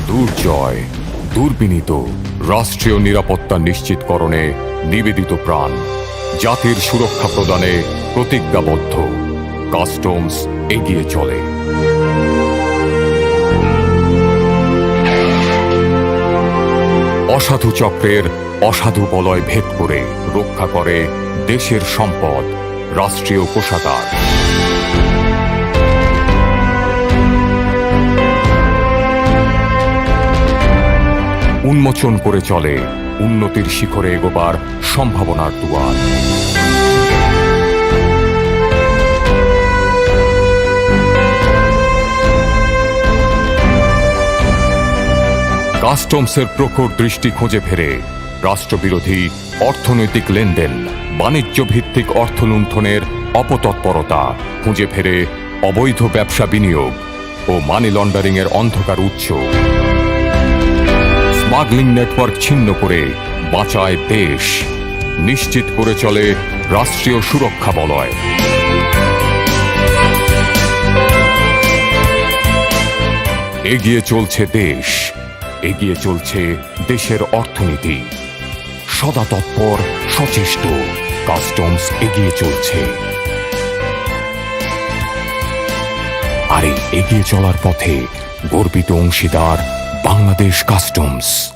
দুর্জয় দুর্বিনীত রাষ্ট্রীয় নিরাপত্তা নিশ্চিতকরণে নিবেদিত প্রাণ, জাতির সুরক্ষা প্রদানে প্রতিজ্ঞাবদ্ধ। কাস্টমস এগিয়ে চলে। অসাধু চক্রের অসাধু বলয় ভেদ করে রক্ষা করে দেশের সম্পদ, রাষ্ট্রীয় কোষাগার। উন্মোচন করে চলে উন্নতির শিখরে এগোবার সম্ভাবনার দুয়ার। কাস্টমসের প্রখর দৃষ্টি খুঁজে ফেরে রাষ্ট্রবিরোধী অর্থনৈতিক লেনদেন, বাণিজ্য ভিত্তিক অর্থলুণ্ঠনের অপতৎপরতা, খুঁজে ফেরে অবৈধ ব্যবসা বিনিয়োগ ও মানি লন্ডারিংয়ের অন্ধকার উৎস। স্মাগলিং নেটওয়ার্ক ছিন্ন করে বাঁচায় দেশ, নিশ্চিত করে চলে রাষ্ট্রীয় সুরক্ষা বলয়। এগিয়ে চলছে দেশ, এগিয়ে চলছে দেশের অর্থনীতি। সদা তৎপর, সচেষ্ট কাস্টমস এগিয়ে চলছে। আর এই এগিয়ে চলার পথে গর্বিত অংশীদার বাংলাদেশ কাস্টমস।